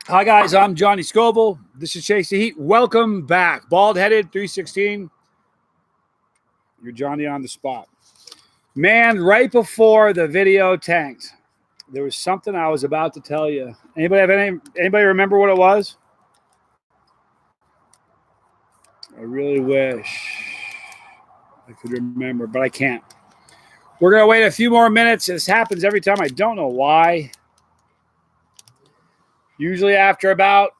Hi, guys. I'm Johnny Scoville. This is Chase the Heat. Welcome back. Bald-headed, 316. You're Johnny on the spot. Man, right before the video tanked, there was something I was about to tell you. Anybody remember what it was? I really wish I could remember, but I can't. We're going to wait a few more minutes. This happens every time. I don't know why. Usually after about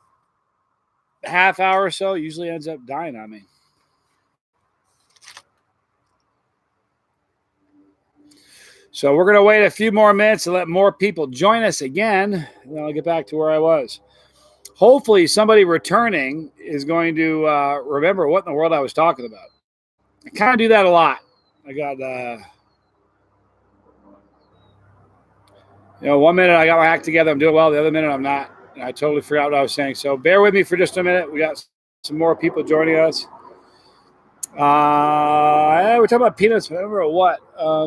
a half hour or so, usually ends up dying on me. So we're going to wait a few more minutes and let more people join us again. And then I'll get back to where I was. Hopefully somebody returning is going to remember what in the world I was talking about. I kind of do that a lot. I got, 1 minute I got my act together. I'm doing well. The other minute I'm not. And I totally forgot what I was saying. So bear with me for just a minute. We got some more people joining us. We're talking about peanuts. I don't remember what. I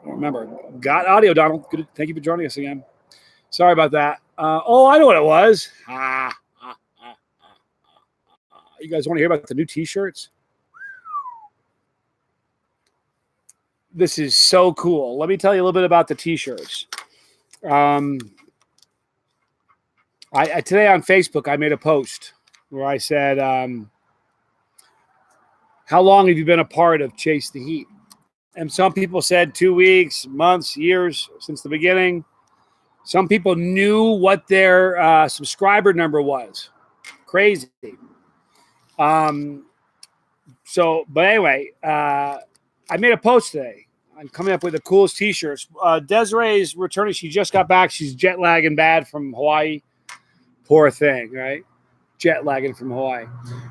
don't remember. Got audio, Donald. Good. Thank you for joining us again. Sorry about that. I know what it was. You guys want to hear about the new T-shirts? This is so cool. Let me tell you a little bit about the T-shirts. Today on Facebook, I made a post where I said, how long have you been a part of Chase the Heat? And some people said 2 weeks, months, years, since the beginning. Some people knew what their subscriber number was. Crazy. But anyway, I made a post today. I'm coming up with the coolest T-shirts. Desiree's returning. She just got back. She's jet lagging bad from Hawaii. Poor thing, right? Jet lagging from Hawaii.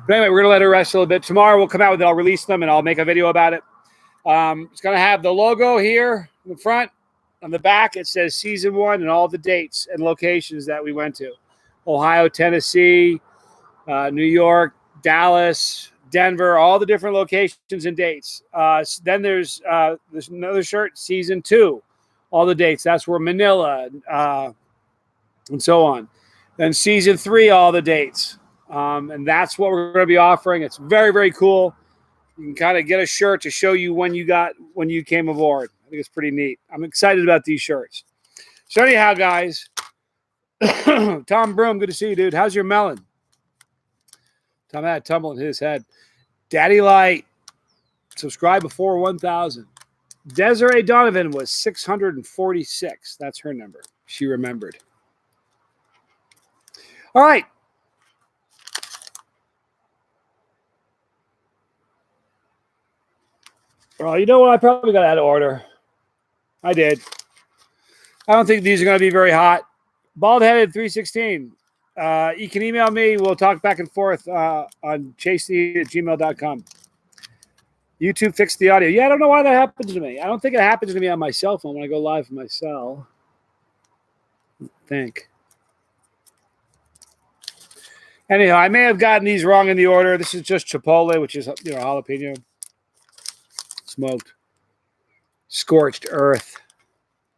But anyway, we're going to let her rest a little bit. Tomorrow we'll come out with it. I'll release them and I'll make a video about it. It's going to have the logo here in the front. On the back, it says season 1 and all the dates and locations that we went to. Ohio, Tennessee, New York, Dallas, Denver, all the different locations and dates. Then there's another shirt, season 2, all the dates. That's where Manila and so on. Then season 3, all the dates. And that's what we're going to be offering. It's very, very cool. You can kind of get a shirt to show you when you came aboard. I think it's pretty neat. I'm excited about these shirts. So anyhow, guys, Tom Broom, good to see you, dude. How's your melon? Tom had a tumble in his head. Daddy Light, subscribe before 1,000. Desiree Donovan was 646. That's her number. She remembered. All right. Well, you know what? I probably got out of order. I did. I don't think these are going to be very hot. Bald-headed 316. You can email me. We'll talk back and forth on chaseth@gmail.com. YouTube fixed the audio. Yeah, I don't know why that happens to me. I don't think it happens to me on my cell phone when I go live from my cell. I think. Anyhow, I may have gotten these wrong in the order. This is just Chipotle, which is jalapeno. Smoked. Scorched earth.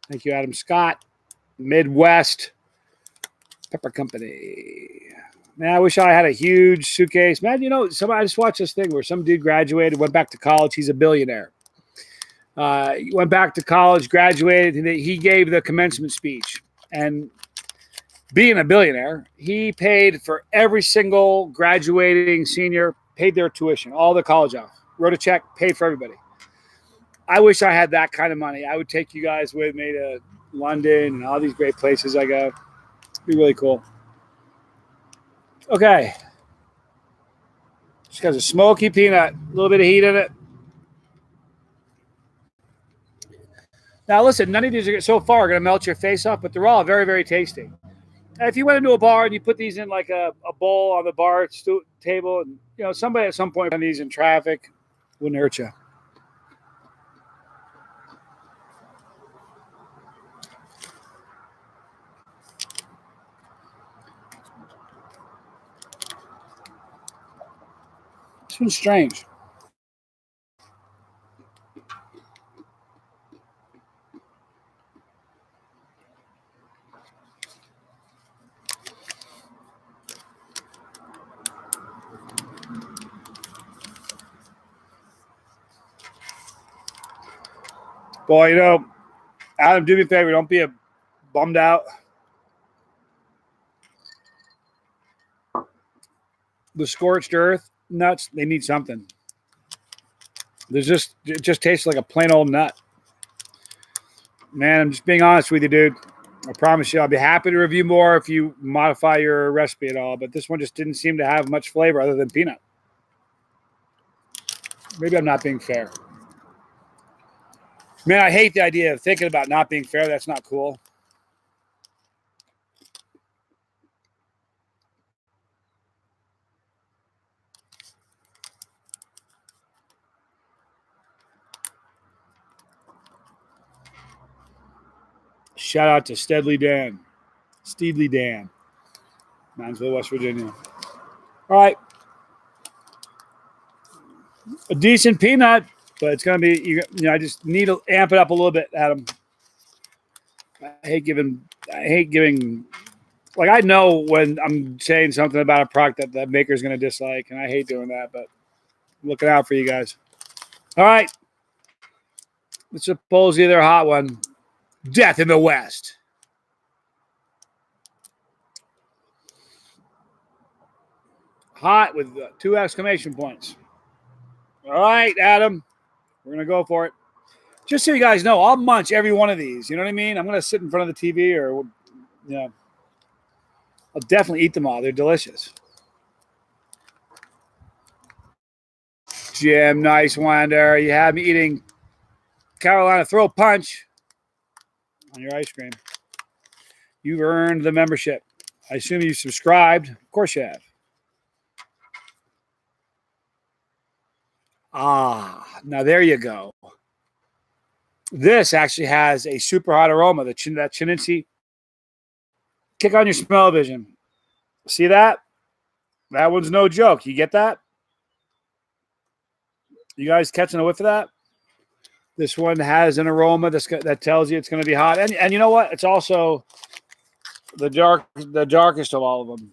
Thank you, Adam Scott. Midwest Pepper Company. Man, I wish I had a huge suitcase. Man, I just watched this thing where some dude graduated, went back to college. He's a billionaire. He went back to college, graduated, and he gave the commencement speech. And being a billionaire, he paid for every single graduating senior, paid their tuition, all the college off, wrote a check, paid for everybody. I wish I had that kind of money. I would take you guys with me to London and all these great places I go. It'd be really cool. Okay. Just got a smoky peanut, a little bit of heat in it. Now, listen, none of these are so far going to melt your face off, but they're all very, very tasty. And if you went into a bar and you put these in like a bowl on the bar table, and somebody at some point on these in traffic, wouldn't hurt you. This one's strange. Well, you know, Adam, do me a favor. Don't be bummed out. The scorched earth nuts, they need something. It just tastes like a plain old nut. Man, I'm just being honest with you, dude. I promise you, I'll be happy to review more if you modify your recipe at all. But this one just didn't seem to have much flavor other than peanut. Maybe I'm not being fair. Man, I hate the idea of thinking about not being fair. That's not cool. Shout out to Steedley Dan. Mansville, West Virginia. All right. A decent peanut, but it's going to be, you know, I just need to amp it up a little bit, Adam. I hate giving, like, I know when I'm saying something about a product that the maker's going to dislike, and I hate doing that, but I'm looking out for you guys. All right. Let's suppose either a hot one. Death in the West. Hot with 2 exclamation points. All right, Adam. We're going to go for it. Just so you guys know, I'll munch every one of these. You know what I mean? I'm going to sit in front of the TV or, you know, I'll definitely eat them all. They're delicious. Jim, nice one there. You had me eating Carolina Throw Punch on your ice cream. You've earned the membership. I assume you subscribed. Of course you have. Ah, now there you go. This actually has a super hot aroma. That Chinensi. Kick on your smell vision. See that? That one's no joke. You get that? You guys catching a whiff of that? This one has an aroma that tells you it's going to be hot. And you know what? It's also the darkest of all of them.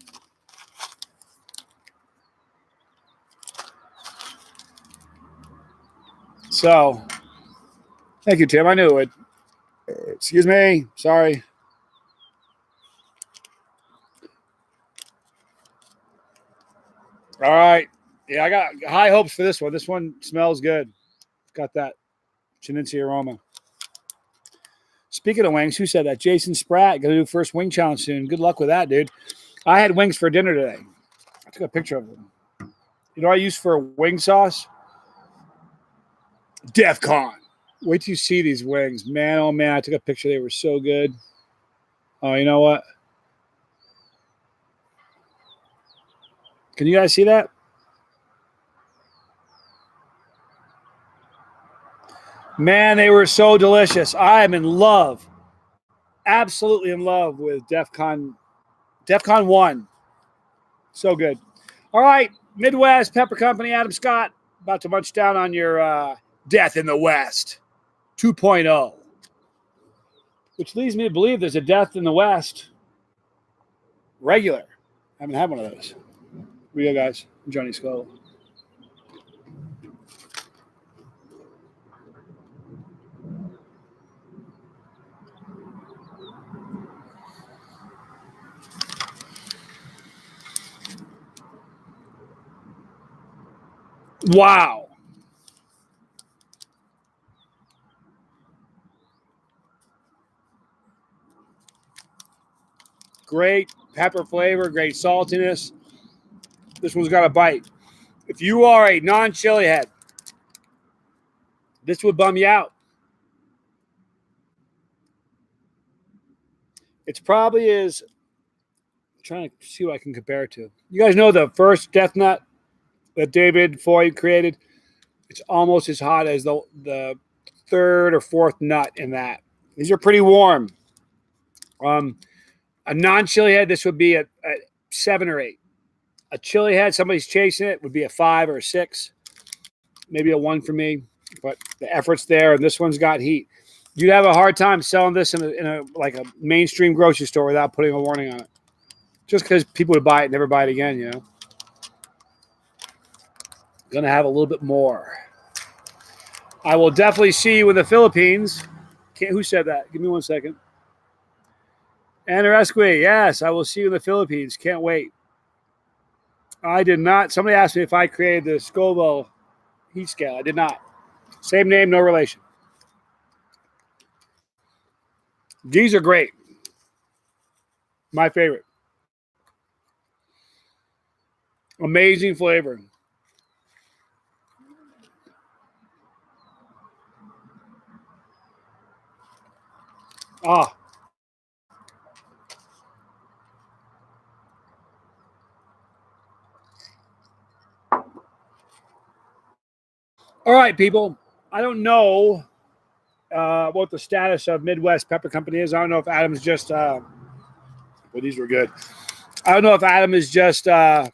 So, thank you, Tim. I knew it. Excuse me. Sorry. All right. Yeah, I got high hopes for this one. This one smells good. Got that Chinensi aroma. Speaking of wings, who said that? Jason Spratt. Going to do first wing challenge soon. Good luck with that, dude. I had wings for dinner today. I took a picture of them. You know what I use for wing sauce? DEF CON. Wait till you see these wings. Man, oh man, I took a picture. They were so good. Oh, you know what? Can you guys see that? Man, they were so delicious. I am in love. Absolutely in love with DEF CON 1. So good. All right, Midwest Pepper Company, Adam Skott, about to munch down on your Death in the West 2.0, which leads me to believe there's a Death in the West regular. I haven't had one of those. Real guys, I'm Johnny Scoville. Wow. Great pepper flavor, great saltiness. This one's got a bite. If you are a non-chili head, this would bum you out. It's probably is. I'm trying to see what I can compare it to. You guys know the first Death Nut that David Foy created? It's almost as hot as the third or fourth nut in that. These are pretty warm. A non-chili head, this would be a 7 or 8. A chili head, somebody's chasing it, would be a 5 or a 6. Maybe a 1 for me. But the effort's there, and this one's got heat. You'd have a hard time selling this in a like a mainstream grocery store without putting a warning on it. Just because people would buy it and never buy it again, you know. Gonna have a little bit more. I will definitely see you in the Philippines. Who said that? Give me 1 second. Anaresque, yes, I will see you in the Philippines. Can't wait. I did not. Somebody asked me if I created the Scoville heat scale. I did not. Same name, no relation. These are great. My favorite. Amazing flavor. Ah. All right, people. I don't know what the status of Midwest Pepper Company is. I don't know if Adam's just. Well, these were good. I don't know if Adam is just doing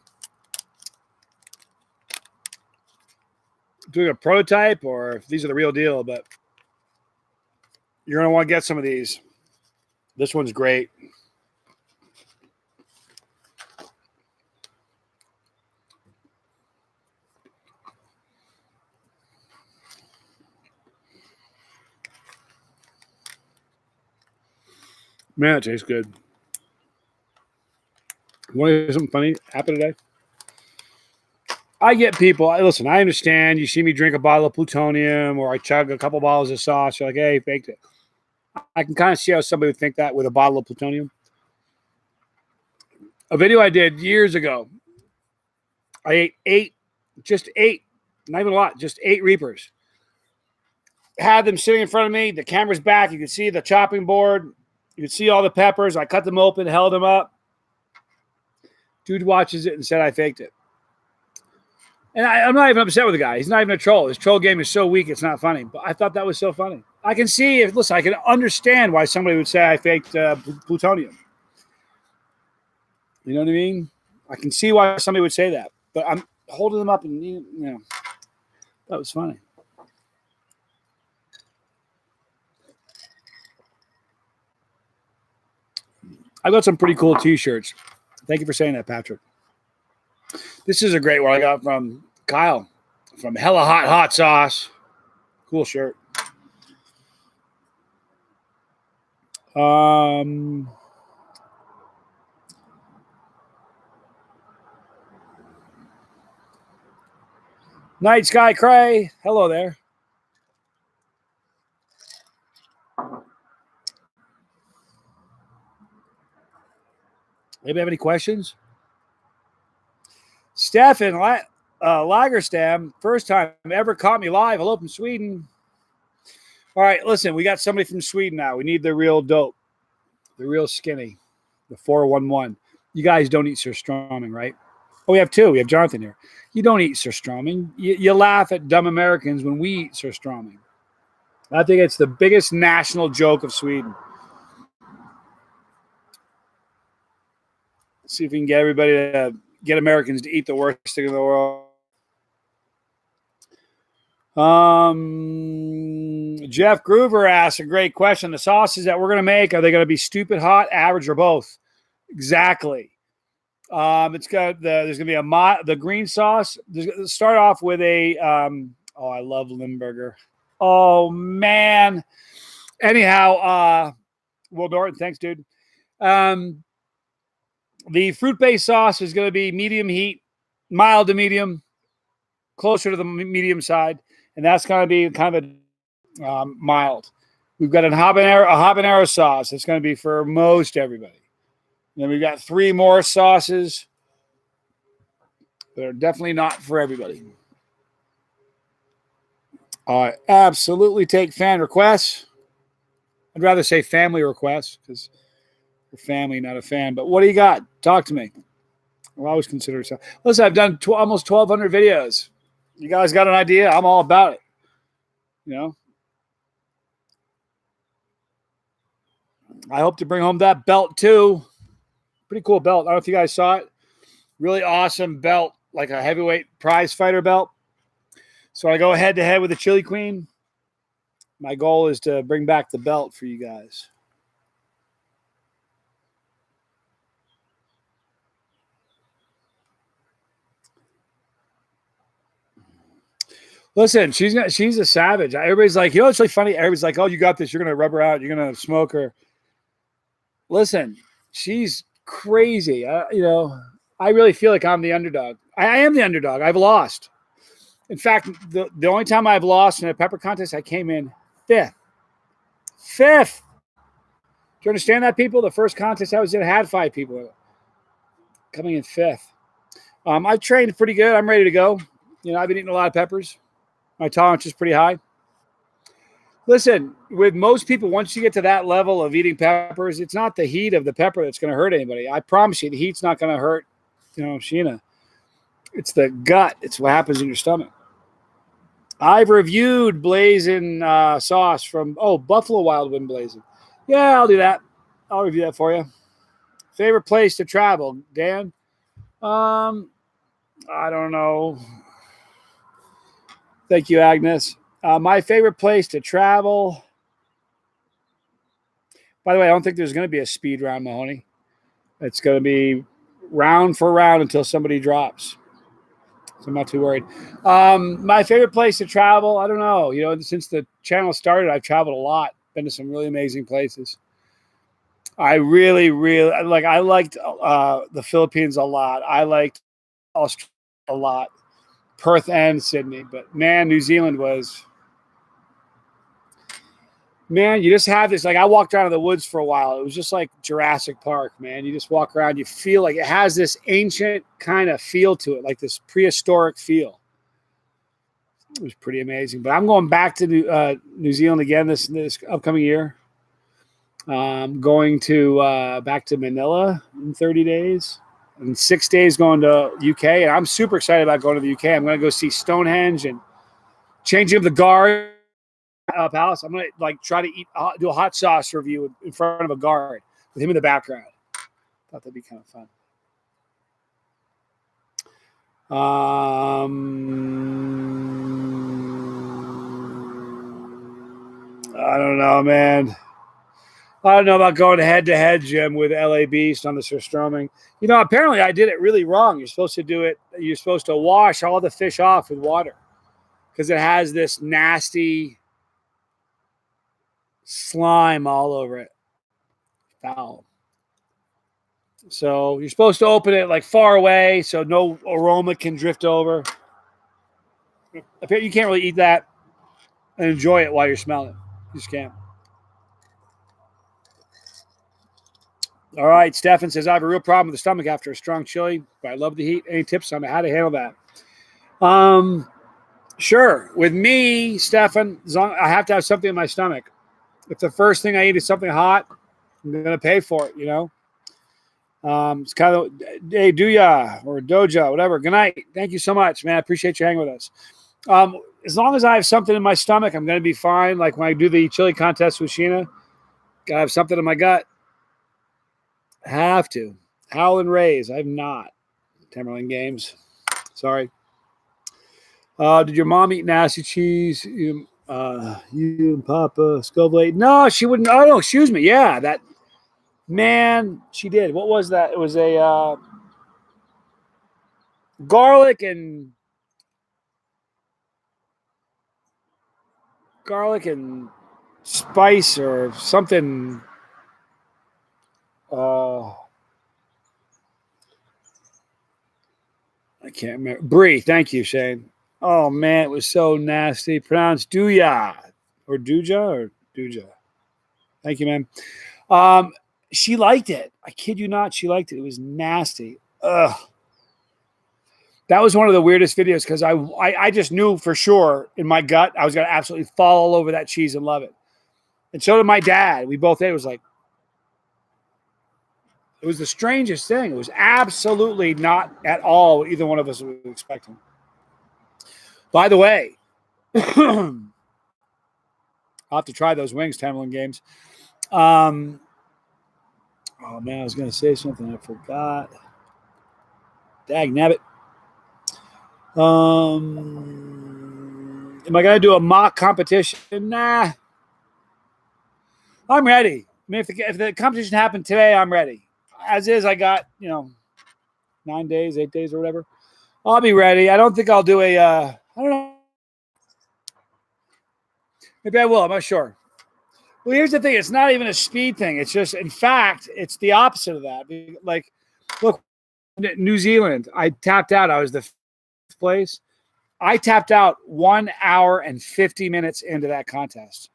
a prototype or if these are the real deal, but you're going to want to get some of these. This one's great. Man, it tastes good. Want to hear something funny happen today? I get people, listen, I understand. You see me drink a bottle of plutonium or I chug a couple bottles of sauce. You're like, hey, faked it. I can kind of see how somebody would think that with a bottle of plutonium. A video I did years ago, I ate just 8, not even a lot, just 8 Reapers. Had them sitting in front of me. The camera's back. You can see the chopping board. You can see all the peppers. I cut them open, held them up. Dude watches it and said I faked it. And I'm not even upset with the guy. He's not even a troll. His troll game is so weak, it's not funny. But I thought that was so funny. I can see, listen, I can understand why somebody would say I faked plutonium. You know what I mean? I can see why somebody would say that. But I'm holding them up and, you know, that was funny. I got some pretty cool T-shirts. Thank you for saying that, Patrick. This is a great one I got from Kyle from Hella Hot Sauce. Cool shirt. Night Sky Cray. Hello there. Anybody have any questions? Stefan Lagerstam, first time ever caught me live. Hello from Sweden. All right, listen, we got somebody from Sweden now. We need the real dope, the real skinny, the 411. You guys don't eat surströmming, right? Oh, we have 2. We have Jonathan here. You don't eat surströmming. You laugh at dumb Americans when we eat surströmming. I think it's the biggest national joke of Sweden. Let's see if we can get everybody to get Americans to eat the worst thing in the world. Jeff Groover asks a great question. The sauces that we're going to make, are they going to be stupid hot, average, or both? Exactly. It's got there's going to be the green sauce. Start off with a oh, I love Limburger. Oh man. Anyhow, Will Norton, thanks, dude. The fruit-based sauce is going to be medium heat, mild to medium, closer to the medium side, and that's going to be kind of mild. We've got a habanero sauce. It's going to be for most everybody. And then we've got 3 more sauces that are definitely not for everybody. I absolutely take fan requests. I'd rather say family requests because we're family, not a fan. But what do you got? Talk to me. I'll always consider it. Listen, I've done almost 1,200 videos. You guys got an idea? I'm all about it. You know? I hope to bring home that belt too. Pretty cool belt. I don't know if you guys saw it. Really awesome belt, like a heavyweight prize fighter belt. So I go head to head with the Chili Queen. My goal is to bring back the belt for you guys. Listen, she's a savage. Everybody's like, it's really funny. Everybody's like, oh, you got this. You're gonna rub her out. You're gonna smoke her. Listen, she's crazy. I really feel like I'm the underdog. I am the underdog. I've lost. In fact, the only time I've lost in a pepper contest, I came in fifth. Fifth. Do you understand that, people? The first contest I was in had 5 people coming in fifth. I've trained pretty good. I'm ready to go. I've been eating a lot of peppers. My tolerance is pretty high. Listen, with most people, once you get to that level of eating peppers, it's not the heat of the pepper that's going to hurt anybody. I promise you, the heat's not going to hurt, Sheena. It's the gut. It's what happens in your stomach. I've reviewed blazing sauce from, Buffalo Wild Wing blazing. Yeah, I'll do that. I'll review that for you. Favorite place to travel, Dan? I don't know. Thank you, Agnes. My favorite place to travel. By the way, I don't think there's going to be a speed round, Mahoney. It's going to be round for round until somebody drops. So I'm not too worried. My favorite place to travel, I don't know. Since the channel started, I've traveled a lot. Been to some really amazing places. I really, really I liked the Philippines a lot. I liked Australia a lot. Perth and Sydney. But man, New Zealand was... Man, you just have this, I walked around in the woods for a while. It was just like Jurassic Park, man. You just walk around, you feel like it has this ancient kind of feel to it, like this prehistoric feel. It was pretty amazing. But I'm going back to New Zealand again this upcoming year. I'm going to back to Manila in 30 days. And 6 days going to UK. And I'm super excited about going to the UK. I'm going to go see Stonehenge and changing up the guard. Palace. I'm gonna try to do a hot sauce review in front of a guard with him in the background. Thought that'd be kind of fun. I don't know, man. I don't know about going head-to-head, Jim, with LA Beast on the surströmming. Apparently I did it really wrong. You're supposed to do it. You're supposed to wash all the fish off with water because it has this nasty slime all over it. Foul. So you're supposed to open it far away so no aroma can drift over. You can't really eat that and enjoy it while you're smelling it. You just can't. All right. Stefan says, I have a real problem with the stomach after a strong chili, but I love the heat. Any tips on how to handle that? Sure. With me, Stefan, I have to have something in my stomach. If the first thing I eat is something hot, I'm going to pay for it, It's kind of, hey, Duya or Doja, whatever. Good night. Thank you so much, man. I appreciate you hanging with us. As long as I have something in my stomach, I'm going to be fine. Like when I do the chili contest with Sheena, got to have something in my gut. Have to. Howl and raise. I have not. Temporal games. Sorry. Did your mom eat nasty cheese? You and Papa Scoville? No, she wouldn't. Oh, no, excuse me. Yeah, that. Man, she did. What was that? It was a garlic and spice or something. I can't remember. Brie. Thank you, Shane. Oh, man, it was so nasty. Pronounced Duya or Duja or Duja. Thank you, man. She liked it. I kid you not. She liked it. It was nasty. Ugh. That was one of the weirdest videos because I just knew for sure in my gut I was going to absolutely fall all over that cheese and love it. And so did my dad. We both ate. It was the strangest thing. It was absolutely not at all what either one of us was expecting. By the way, I'll have to try those wings, Temporal games. Oh, man, I was going to say something. I forgot. Dag nabbit. Am I going to do a mock competition? Nah. I'm ready. I mean, if the competition happened today, I'm ready. As is, I got, 9 days, 8 days or whatever. I'll be ready. I don't think I'll do I don't know. Maybe I will. I'm not sure. Well, here's the thing. It's not even a speed thing. It's just, in fact, it's the opposite of that. Like, look, New Zealand, I tapped out. I was the fifth place. I tapped out 1 hour and 50 minutes into that contest.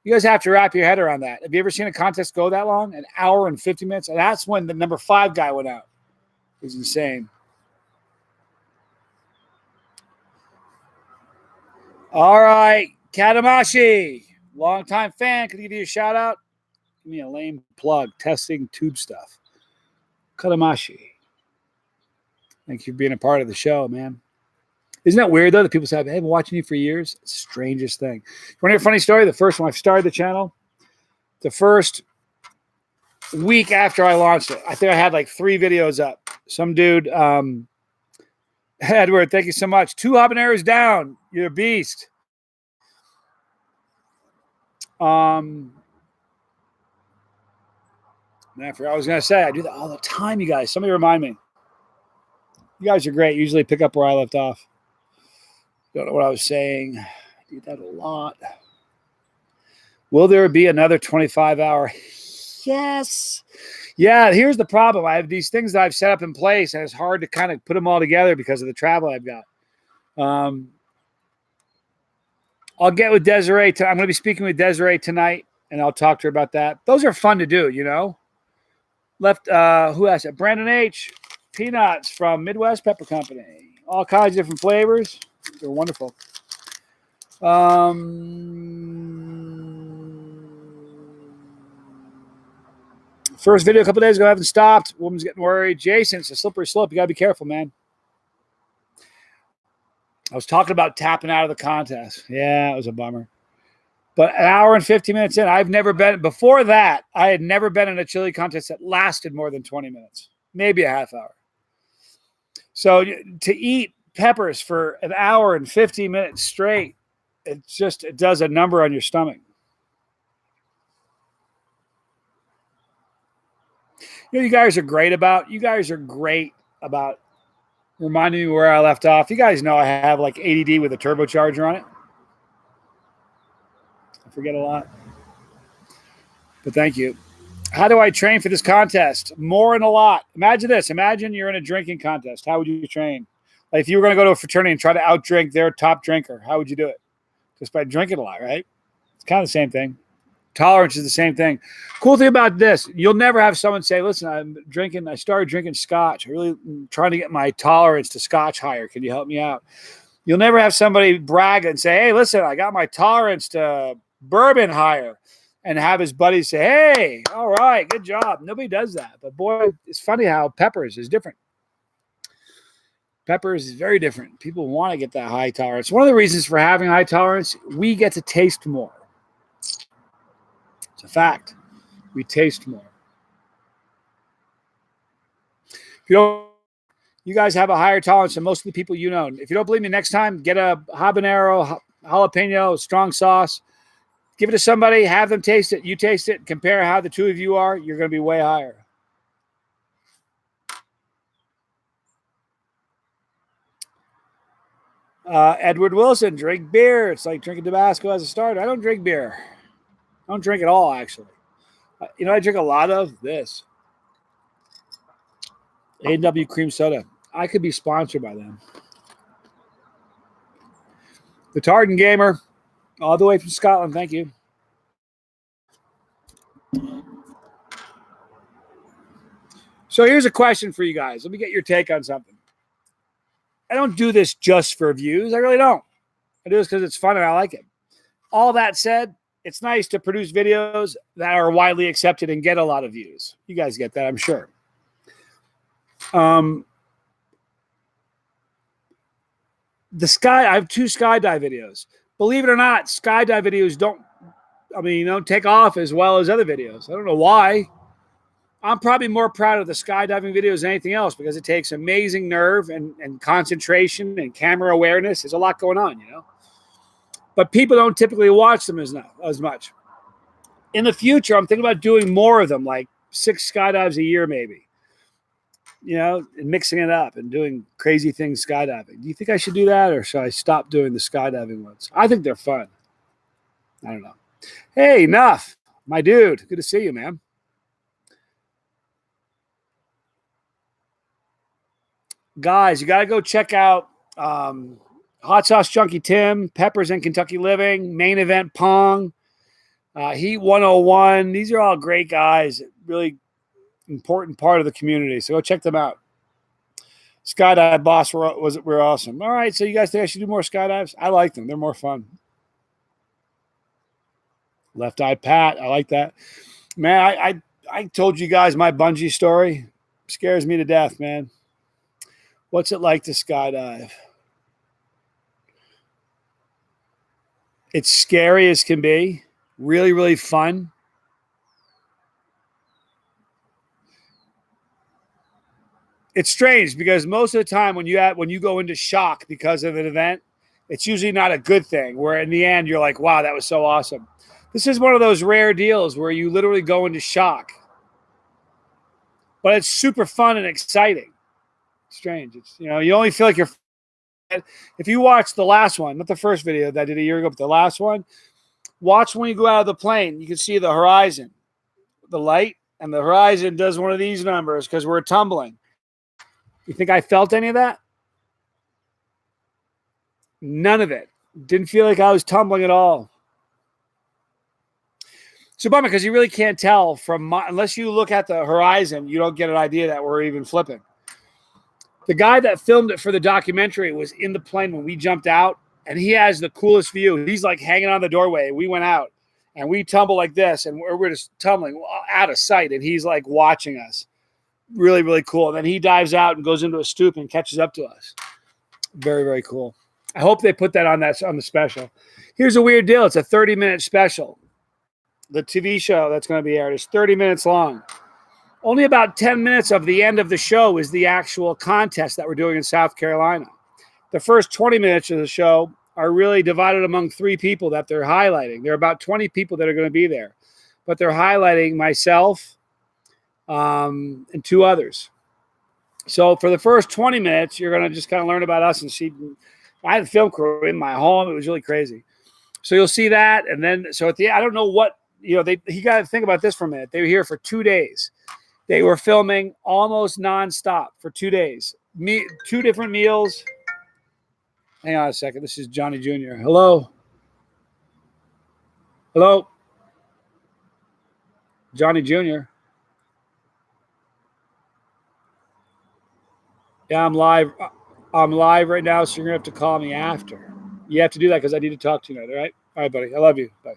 You guys have to wrap your head around that. Have you ever seen a contest go that long? An hour and 50 minutes? And that's when the number 5 guy went out. It was insane. All right. Katamashi, longtime fan. Could I give you a shout out? Give me a lame plug. Testing tube stuff. Katamashi. Thank you for being a part of the show, man. Isn't that weird, though, that people say, I've been watching you for years? It's the strangest thing. You want to hear a funny story? The first when I started the channel, the first week after I launched it, I think I had like 3 videos up. Some dude, Edward, thank you so much. 2 habaneros down. You're a beast. Man, I forgot what I was going to say. I do that all the time, you guys. Somebody remind me. You guys are great. Usually pick up where I left off. Don't know what I was saying. I do that a lot. Will there be another 25-hour? Yes. Yeah, here's the problem. I have these things that I've set up in place, and it's hard to kind of put them all together because of the travel I've got. I'll get with Desiree. I'm going to be speaking with Desiree tonight, and I'll talk to her about that. Those are fun to do, you know. Who else? Brandon H. Peanuts from Midwest Pepper Company. All kinds of different flavors. They're wonderful. First video a couple days ago, I haven't stopped. Woman's getting worried. Jason, it's a slippery slope. You got to be careful, man. I was talking about tapping out of the contest. Yeah, it was a bummer. But an hour and 50 minutes in, I've never been, before that, I had never been in a chili contest that lasted more than 20 minutes, maybe a half hour. So to eat peppers for an hour and 50 minutes straight, it does a number on your stomach. You know, you guys are great about reminding me where I left off. You guys know I have like ADD with a turbocharger on it. I forget a lot. But thank you. How do I train for this contest? More and a lot. Imagine this. Imagine you're in a drinking contest. How would you train? Like if you were going to go to a fraternity and try to outdrink their top drinker, how would you do it? Just by drinking a lot, right? It's kind of the same thing. Tolerance is the same thing. Cool thing about this, you'll never have someone say, listen, I started drinking scotch. I'm really trying to get my tolerance to scotch higher. Can you help me out? You'll never have somebody brag and say, hey, listen, I got my tolerance to bourbon higher. And have his buddies say, hey, all right, good job. Nobody does that. But boy, it's funny how peppers is different. Peppers is very different. People want to get that high tolerance. One of the reasons for having high tolerance, we get to taste more. It's a fact. We taste more. If you guys have a higher tolerance than most of the people you know. If you don't believe me, next time, get a habanero, jalapeno, strong sauce. Give it to somebody, have them taste it. You taste it, compare how the two of you are. You're going to be way higher. Edward Wilson, drink beer. It's like drinking Tabasco as a starter. I don't drink beer. I don't drink at all, actually. You know, I drink a lot of this. A&W cream soda. I could be sponsored by them. The Tartan Gamer, all the way from Scotland. Thank you. So here's a question for you guys. Let me get your take on something. I don't do this just for views. I really don't. I do this because it's fun and I like it. All that said, it's nice to produce videos that are widely accepted and get a lot of views. You guys get that, I'm sure. I have 2 skydive videos. Believe it or not, skydive videos don't take off as well as other videos. I don't know why. I'm probably more proud of the skydiving videos than anything else because it takes amazing nerve and concentration and camera awareness. There's a lot going on, you know. But people don't typically watch them as much. In the future, I'm thinking about doing more of them, like 6 skydives a year maybe. You know, and mixing it up and doing crazy things skydiving. Do you think I should do that or should I stop doing the skydiving ones? I think they're fun. I don't know. Hey, enough. My dude. Good to see you, man. Guys, you got to go check out Hot Sauce Junkie Tim, Peppers and Kentucky Living, Main Event Pong, Heat 101. These are all great guys. Really important part of the community. So go check them out. Skydive Boss were awesome. All right, so you guys think I should do more skydives? I like them. They're more fun. Left Eye Pat. I like that. Man, I told you guys my bungee story. Scares me to death, man. What's it like to skydive? It's scary as can be. Really, really fun. It's strange because most of the time when you go into shock because of an event, it's usually not a good thing. Where in the end you're like, wow, that was so awesome. This is one of those rare deals where you literally go into shock. But it's super fun and exciting. Strange. It's, you only feel like you're. If you watch the last one, not the first video that I did a year ago, but the last one, watch when you go out of the plane. You can see the horizon, the light, and the horizon does one of these numbers because we're tumbling. You think I felt any of that? None of it. Didn't feel like I was tumbling at all. It's a bummer because you really can't tell unless you look at the horizon, you don't get an idea that we're even flipping. The guy that filmed it for the documentary was in the plane when we jumped out, and he has the coolest view. He's like hanging on the doorway. We went out, and we tumble like this, and we're just tumbling out of sight, and he's like watching us. Really, really cool. And then he dives out and goes into a stoop and catches up to us. Very, very cool. I hope they put that on the special. Here's a weird deal. It's a 30-minute special. The TV show that's going to be aired is 30 minutes long. Only about 10 minutes of the end of the show is the actual contest that we're doing in South Carolina. The first 20 minutes of the show are really divided among 3 people that they're highlighting. There are about 20 people that are going to be there, but they're highlighting myself and 2 others. So for the first 20 minutes, you're going to just kind of learn about us and see. I had a film crew in my home. It was really crazy. So you'll see that. And then, so at the end, I don't know what, you got to think about this for a minute. They were here for 2 days. They were filming almost nonstop for 2 days. 2 different meals. Hang on a second. This is Johnny Jr. Hello. Hello. Johnny Jr. Yeah, I'm live. I'm live right now, so you're going to have to call me after. You have to do that because I need to talk to you tonight, all right? All right, buddy. I love you. Bye.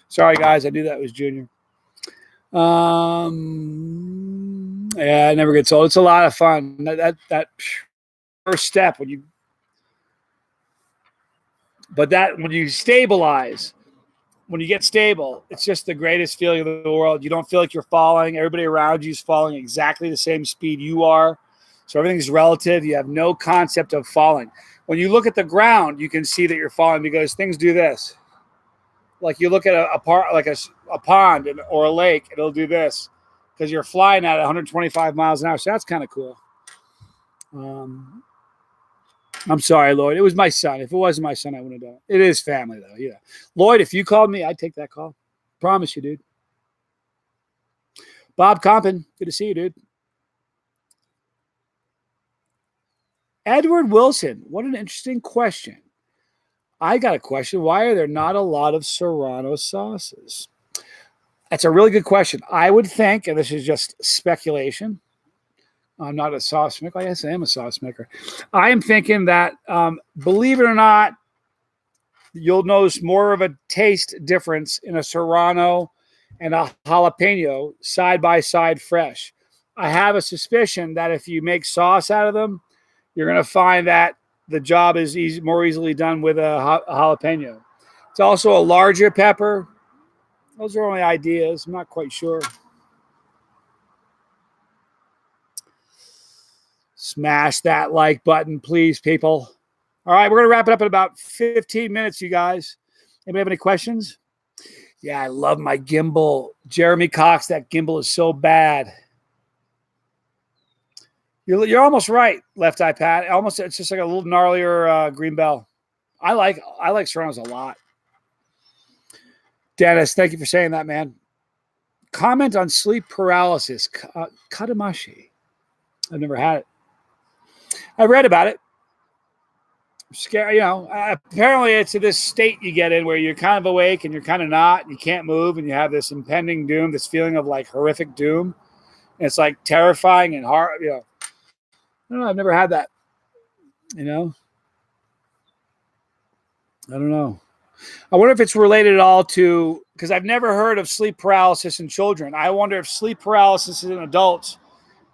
Sorry, guys. I knew that was Junior. Yeah, it never gets old. It's a lot of fun. That first step when you stabilize, when you get stable, it's just the greatest feeling in the world. You don't feel like you're falling. Everybody around you is falling exactly the same speed you are. So everything's relative. You have no concept of falling. When you look at the ground, you can see that you're falling because things do this. Like you look at a pond or a lake, it'll do this because you're flying at 125 miles an hour. So that's kind of cool. I'm sorry, Lloyd. It was my son. If it wasn't my son, I wouldn't have done it. It is family, though. Yeah. Lloyd, if you called me, I'd take that call. Promise you, dude. Bob Compton, good to see you, dude. Edward Wilson, what an interesting question. I got a question. Why are there not a lot of Serrano sauces? That's a really good question. I would think, and this is just speculation, I'm not a sauce maker. I guess I am a sauce maker. I am thinking that, believe it or not, you'll notice more of a taste difference in a Serrano and a jalapeno side by side fresh. I have a suspicion that if you make sauce out of them, you're going to find that the job is more easily done with a jalapeno. It's also a larger pepper. Those are only ideas. I'm not quite sure. Smash that like button, please, people. All right, we're going to wrap it up in about 15 minutes, you guys. Anybody have any questions? Yeah, I love my gimbal. Jeremy Cox, that gimbal is so bad. You're almost right, Left Eye Pat. Almost, it's just like a little gnarlier green bell. I like Serranos a lot. Dennis, thank you for saying that, man. Comment on sleep paralysis. Katamashi. I've never had it. I read about it. Scary, apparently it's this state you get in where you're kind of awake and you're kind of not, and you can't move, and you have this impending doom, this feeling of like horrific doom. And it's like terrifying and hard, I don't know, I've never had that. I don't know. I wonder if it's related at all to, because I've never heard of sleep paralysis in children. I wonder if sleep paralysis in adults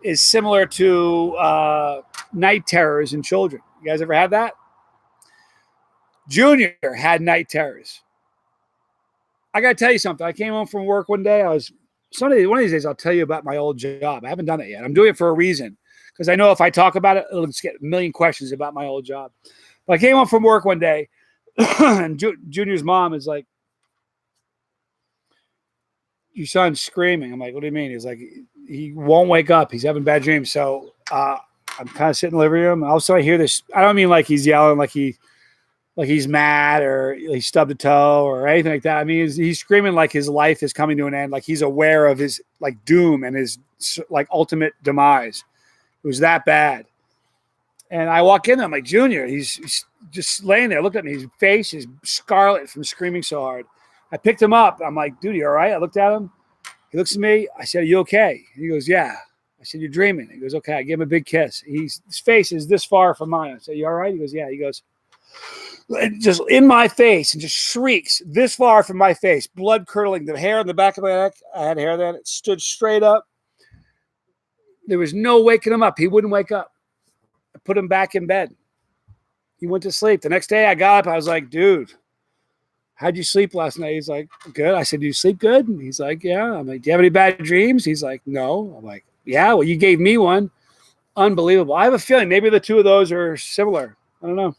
is similar to night terrors in children. You guys ever had that? Junior had night terrors. I got to tell you something. I came home from work one day. One of these days, I'll tell you about my old job. I haven't done it yet. I'm doing it for a reason, because I know if I talk about it, it'll just get a million questions about my old job. But I came home from work one day, and Junior's mom is like, "Your son's screaming." I'm like, "What do you mean?" He's like, "He won't wake up. He's having bad dreams." So I'm kind of sitting in the living room. And also, I hear this. I don't mean like he's yelling, like he's mad or he stubbed a toe or anything like that. I mean, he's screaming like his life is coming to an end, like he's aware of his like doom and his like ultimate demise. It was that bad. And I walk in there, I'm like, Junior, he's just laying there. Look at me. His face is scarlet from screaming so hard. I picked him up. I'm like, dude, you all right? I looked at him. He looks at me. I said, are you okay? He goes, yeah. I said, you're dreaming. He goes, okay. I gave him a big kiss. His face is this far from mine. I said, you all right? He goes, yeah. He goes, just in my face, and just shrieks this far from my face, blood curdling, the hair on the back of my neck. I had hair then. It stood straight up. There was no waking him up. He wouldn't wake up. I put him back in bed. He went to sleep. The next day I got up. I was like, dude, how'd you sleep last night? He's like, good. I said, do you sleep good? And he's like, yeah. I'm like, do you have any bad dreams? He's like, no. I'm like, yeah, well, you gave me one. Unbelievable. I have a feeling maybe the two of those are similar. I don't know.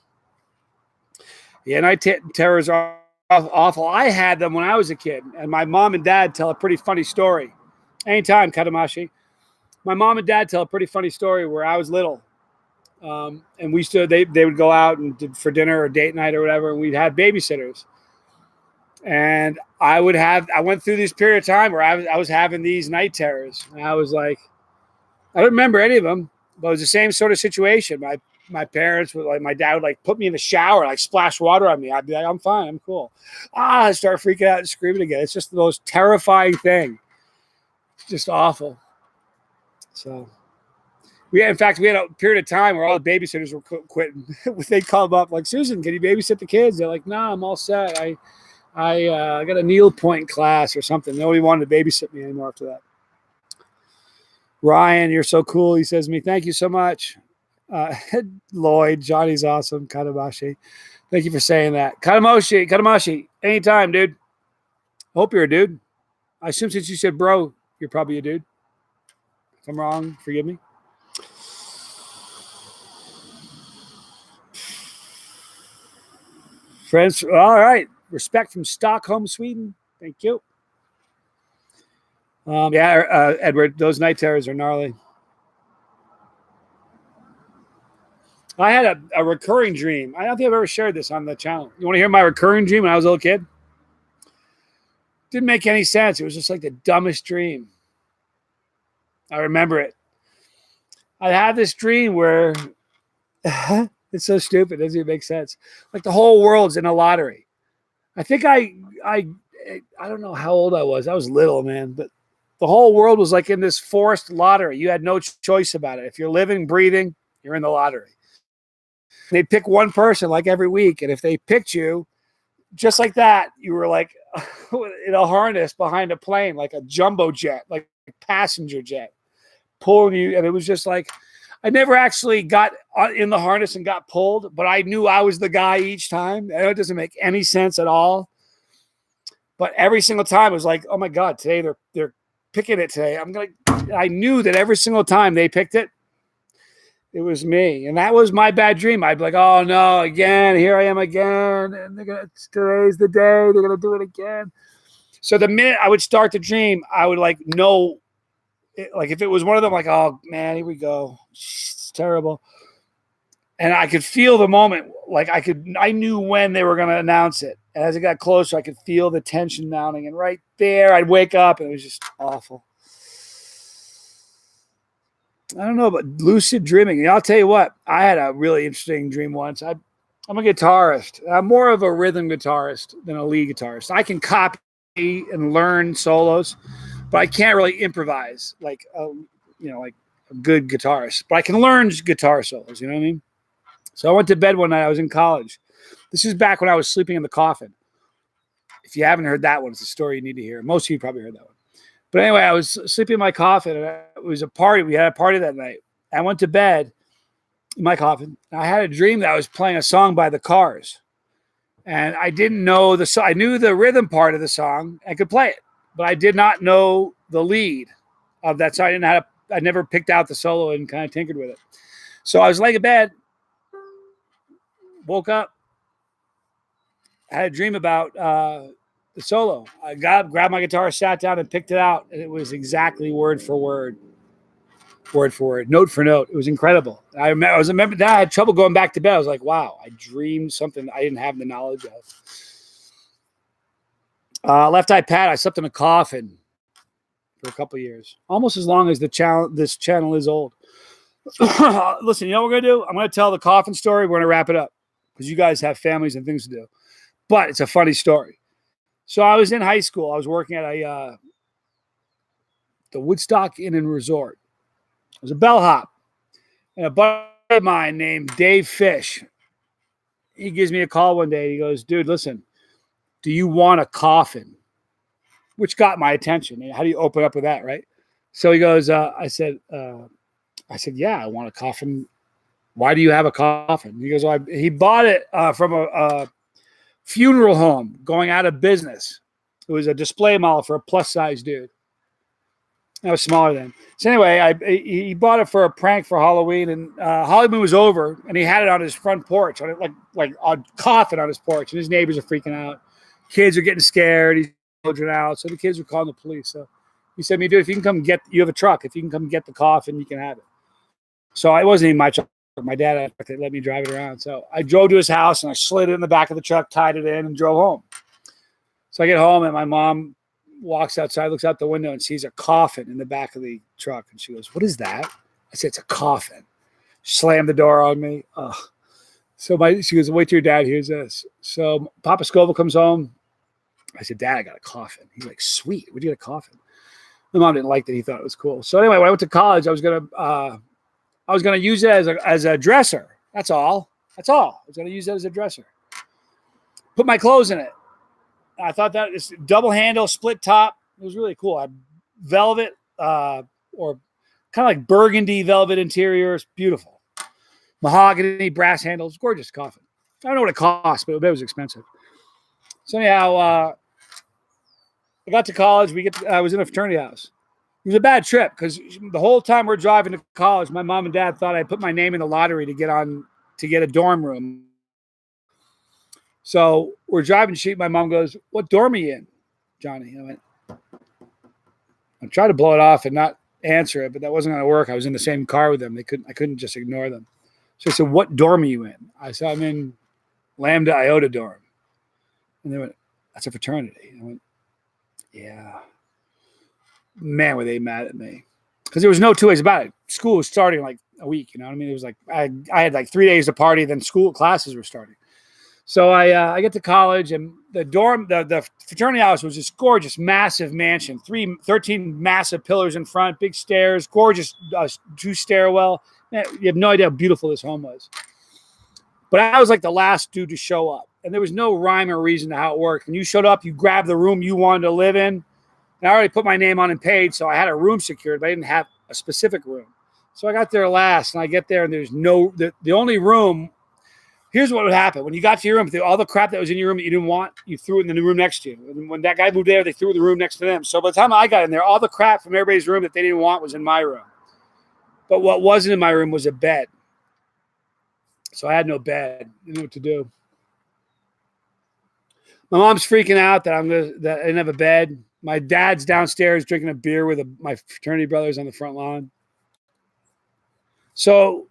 Yeah, night terrors are awful. I had them when I was a kid, and my mom and dad tell a pretty funny story. Anytime, Katamashi. My mom and dad tell a pretty funny story where I was little. And they would go out and for dinner or date night or whatever, and we'd have babysitters. And I went through this period of time where I was having these night terrors. And I was like, I don't remember any of them, but it was the same sort of situation. My parents would my dad would put me in the shower, splash water on me. I'd be like, I'm fine, I'm cool. I start freaking out and screaming again. It's just the most terrifying thing. It's just awful. So in fact, we had a period of time where all the babysitters were quitting. They'd call them up like, Susan, can you babysit the kids? They're like, no, I'm all set. I got a needlepoint class or something. Nobody wanted to babysit me anymore after that. Ryan, you're so cool. He says to me, thank you so much. Lloyd, Johnny's awesome. Katamashi, thank you for saying that. Katamashi, anytime, dude. Hope you're a dude. I assume since you said bro, you're probably a dude. If I'm wrong, forgive me. Friends, all right. Respect from Stockholm, Sweden. Thank you. Edward, those night terrors are gnarly. I had a recurring dream. I don't think I've ever shared this on the channel. You want to hear my recurring dream when I was a little kid? Didn't make any sense. It was just like the dumbest dream. I remember it. I had this dream where it's so stupid. It doesn't even make sense. Like the whole world's in a lottery. I think I don't know how old I was. I was little, man. But the whole world was like in this forced lottery. You had no choice about it. If you're living, breathing, you're in the lottery. They'd pick one person every week. And if they picked you, just like that, you were in a harness behind a plane, like a jumbo jet, like a passenger jet, pulling you. And it was just I never actually got in the harness and got pulled, but I knew I was the guy each time. And it doesn't make any sense at all. But every single time it was like, oh my God, today they're picking it today. I knew that every single time they picked it, it was me. And that was my bad dream. I'd be like, oh no, again, here I am again. And today's the day. They're going to do it again. So the minute I would start the dream, I would know, if it was one of them, oh man, here we go. It's terrible. And I could feel the moment. I knew when they were going to announce it. And as it got closer, I could feel the tension mounting. And right there, I'd wake up, and it was just awful. I don't know about lucid dreaming. And I'll tell you what, I had a really interesting dream once. I'm a guitarist. I'm more of a rhythm guitarist than a lead guitarist. I can copy and learn solos, but I can't really improvise like like a good guitarist. But I can learn guitar solos. You know what I mean? So I went to bed one night. I was in college. This is back when I was sleeping in the coffin. If you haven't heard that one, it's a story you need to hear. Most of you probably heard that one. But anyway, I was sleeping in my coffin, and it was a party. We had a party that night. I went to bed in my coffin. I had a dream that I was playing a song by the Cars, and I didn't know the song. I knew the rhythm part of the song. I could play it, but I did not know the lead of that song. I never picked out the solo and kind of tinkered with it. So I was laying in bed, woke up, I had a dream about the solo. I got up, grabbed my guitar, sat down, and picked it out, and it was exactly word for word, note for note. It was incredible. I remember that I had trouble going back to bed. I was like, wow, I dreamed something I didn't have the knowledge of. Left eye pad, I slept in a coffin for a couple of years, almost as long as this channel is old. Listen, you know what we're going to do? I'm going to tell the coffin story. We're going to wrap it up because you guys have families and things to do. But it's a funny story. So I was in high school. I was working at the Woodstock Inn and Resort. It was a bellhop. And a buddy of mine named Dave Fish, he gives me a call one day. He goes, dude, listen, do you want a coffin? Which got my attention. How do you open up with that, right? So he goes, I said, yeah, I want a coffin. Why do you have a coffin? He goes, he bought it from a funeral home going out of business. It was a display model for a plus size dude. I was smaller then. So anyway, he bought it for a prank for Halloween, and Halloween was over, and he had it on his front porch, on it like a coffin on his porch, and his neighbors are freaking out. Kids are getting scared. He's children out, so the kids were calling the police. So he said, "Me, dude, if you can come you have a truck. If you can come get the coffin, you can have it." So it wasn't even my truck. My dad let me drive it around. So I drove to his house and I slid it in the back of the truck, tied it in, and drove home. So I get home and my mom walks outside, looks out the window, and sees a coffin in the back of the truck. And she goes, "What is that?" I said, "It's a coffin." Slammed the door on me. So she goes, "Wait till your dad hears this." So Papa Scoville comes home. I said, "Dad, I got a coffin." He's like, "Sweet. Where'd you get a coffin?" My mom didn't like that. He thought it was cool. So anyway, when I went to college, I was gonna use it as a dresser. That's all. I was gonna use it as a dresser. Put my clothes in it. I thought that it's double handle, split top. It was really cool. I had velvet or kind of like burgundy velvet interior. It's beautiful. Mahogany, brass handles, gorgeous coffin. I don't know what it cost, but it was expensive. So anyhow, I got to college. I was in a fraternity house. It was a bad trip because the whole time we're driving to college, my mom and dad thought I put my name in the lottery to get a dorm room. So we're driving to shoot. My mom goes, "What dorm are you in, Johnny?" I went, I tried to blow it off and not answer it, but that wasn't going to work. I was in the same car with them. I couldn't just ignore them. So I said, "What dorm are you in?" I said, "I'm in Lambda Iota dorm." And they went, "That's a fraternity." I went, "Yeah." Man, were they mad at me because there was no two ways about it. School was starting like a week, you know what I mean? It was like I had like 3 days to party, then classes were starting. So I get to college, and the dorm, the fraternity house was this gorgeous, massive mansion, 13 massive pillars in front, big stairs, gorgeous 2 stairwell. Man, you have no idea how beautiful this home was. But I was like the last dude to show up, and there was no rhyme or reason to how it worked. When you showed up, you grabbed the room you wanted to live in. And I already put my name on and paid, so I had a room secured, but I didn't have a specific room. So I got there last, and I get there, and there's the only room. Here's what would happen. When you got to your room, all the crap that was in your room that you didn't want, you threw it in the room next to you. And when that guy moved there, they threw the room next to them. So by the time I got in there, all the crap from everybody's room that they didn't want was in my room. But what wasn't in my room was a bed. So I had no bed. I didn't know what to do. My mom's freaking out that I didn't have a bed. My dad's downstairs drinking a beer with my fraternity brothers on the front lawn. So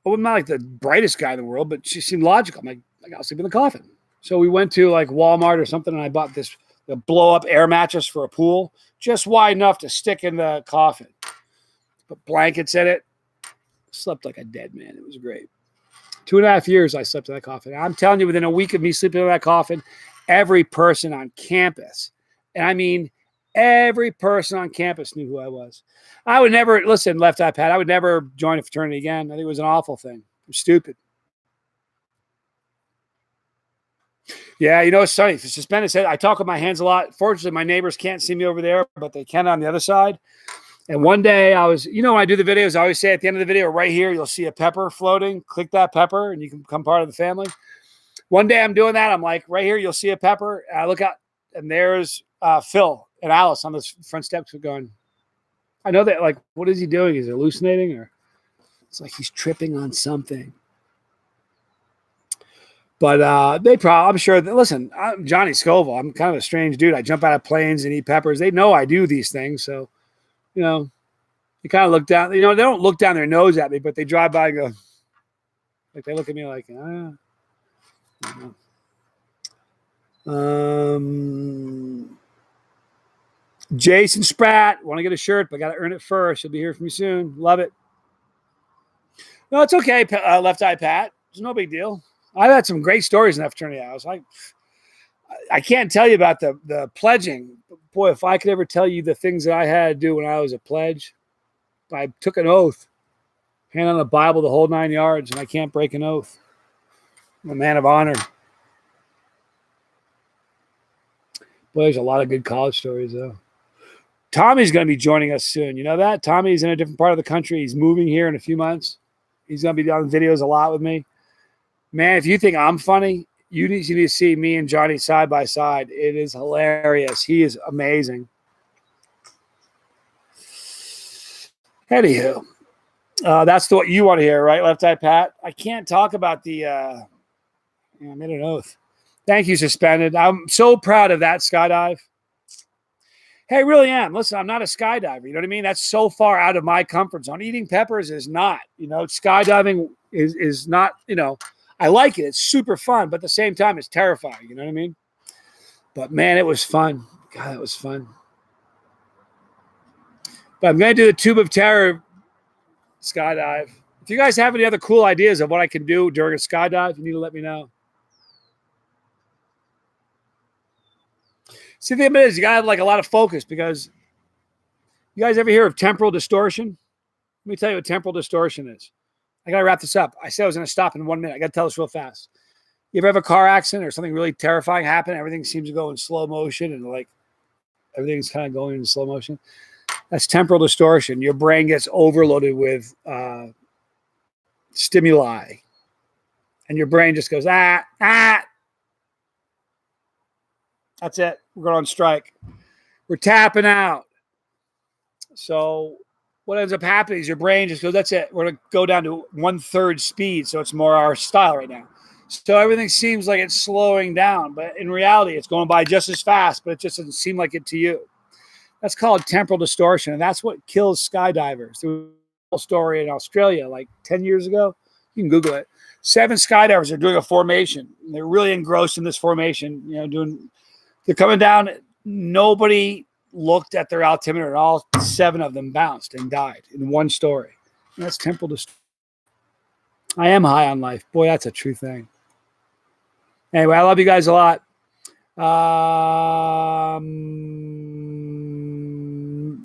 I'm not like the brightest guy in the world, but she seemed logical. I'm like, I'll sleep in the coffin. So we went to like Walmart or something, and I bought this blow up air mattress for a pool, just wide enough to stick in the coffin. Put blankets in it. Slept like a dead man. It was great. 2.5 years I slept in that coffin. I'm telling you, within a week of me sleeping in that coffin, every person on campus, and I mean every person on campus knew who I was. I would never, listen, Left Eye Pat, I would never join a fraternity again. I think it was an awful thing. It was stupid. Yeah, you know, it's funny. Suspended said, I talk with my hands a lot. Fortunately, my neighbors can't see me over there, but they can on the other side. And one day I was, you know, when I do the videos, I always say at the end of the video, right here, you'll see a pepper floating. Click that pepper and you can become part of the family. One day I'm doing that. I'm like, right here, you'll see a pepper. And I look out and there's Phil and Alice on the front steps going, I know that, like, what is he doing? Is he hallucinating? Or it's like he's tripping on something. But they probably, I'm sure that, listen, I'm Johnny Scoville. I'm kind of a strange dude. I jump out of planes and eat peppers. They know I do these things. So, you know, they kind of look down, you know, they don't look down their nose at me, but they drive by and go, like, they look at me like, Jason Spratt, want to get a shirt, but got to earn it first. He'll be here from you soon. Love it. No, it's okay, Left Eye Pat. It's no big deal. I've had some great stories in that fraternity. I was like, I can't tell you about the pledging. Boy, if I could ever tell you the things that I had to do when I was a pledge, I took an oath, hand on the Bible, the whole 9 yards, and I can't break an oath. I'm a man of honor. Boy, there's a lot of good college stories, though. Tommy's going to be joining us soon. You know that? Tommy's in a different part of the country. He's moving here in a few months. He's going to be doing videos a lot with me. Man, if you think I'm funny, you need to see me and Johnny side by side. It is hilarious. He is amazing. Anywho, that's what you want to hear, right, Left Eye Pat? I can't talk about the I made an oath. Thank you, Suspended. I'm so proud of that skydive. Hey, I really am. Listen, I'm not a skydiver. You know what I mean? That's so far out of my comfort zone. Eating peppers is not. You know, skydiving is not, you know, I like it. It's super fun, but at the same time, it's terrifying. You know what I mean? But, man, it was fun. God, it was fun. But I'm going to do the Tube of Terror skydive. If you guys have any other cool ideas of what I can do during a skydive, you need to let me know. See, the thing is, you got to have like a lot of focus because you guys ever hear of temporal distortion? Let me tell you what temporal distortion is. I got to wrap this up. I said I was going to stop in 1 minute. I got to tell this real fast. You ever have a car accident or something really terrifying happen? Everything seems to go in slow motion and like everything's kind of going in slow motion. That's temporal distortion. Your brain gets overloaded with stimuli. And your brain just goes, That's it. We're going on strike. We're tapping out. So what ends up happening is your brain just goes, that's it. We're going to go down to 1/3 speed. So it's more our style right now. So everything seems like it's slowing down. But in reality, it's going by just as fast. But it just doesn't seem like it to you. That's called temporal distortion. And that's what kills skydivers. There was a story in Australia like 10 years ago. You can Google it. 7 skydivers are doing a formation. They're really engrossed in this formation. You know, they're coming down. Nobody looked at their altimeter, and all 7 of them bounced and died in one story. And that's temporal distortion. I am high on life. Boy, that's a true thing. Anyway, I love you guys a lot.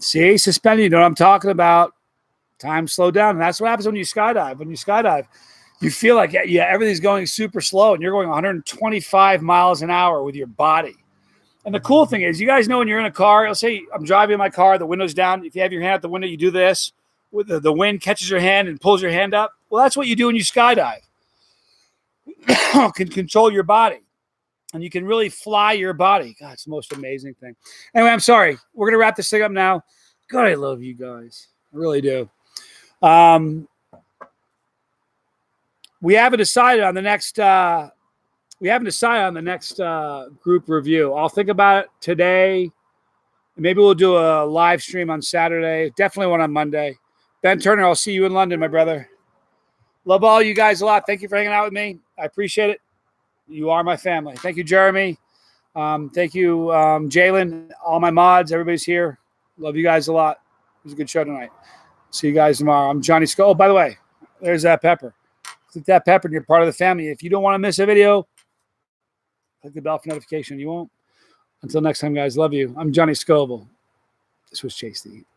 See, suspended. You know what I'm talking about. Time slowed down. And that's what happens when you skydive. When you skydive, you feel like, yeah, everything's going super slow, and you're going 125 miles an hour with your body. And the cool thing is, you guys know when you're in a car, let's say I'm driving my car, the window's down. If you have your hand out the window, you do this. With the wind catches your hand and pulls your hand up. Well, that's what you do when you skydive. Can control your body. And you can really fly your body. God, it's the most amazing thing. Anyway, I'm sorry. We're going to wrap this thing up now. God, I love you guys. I really do. We haven't decided on the next group review. I'll think about it today. Maybe we'll do a live stream on Saturday. Definitely one on Monday. Ben Turner, I'll see you in London, my brother. Love all you guys a lot. Thank you for hanging out with me. I appreciate it. You are my family. Thank you, Jeremy. Thank you, Jalen, all my mods, everybody's here. Love you guys a lot. It was a good show tonight. See you guys tomorrow. I'm Johnny Skott. Oh, by the way, there's that pepper. Click that pepper and you're part of the family. If you don't want to miss a video, click the bell for notification. You won't. Until next time, guys. Love you. I'm Johnny Scoville. This was Chase the Heat.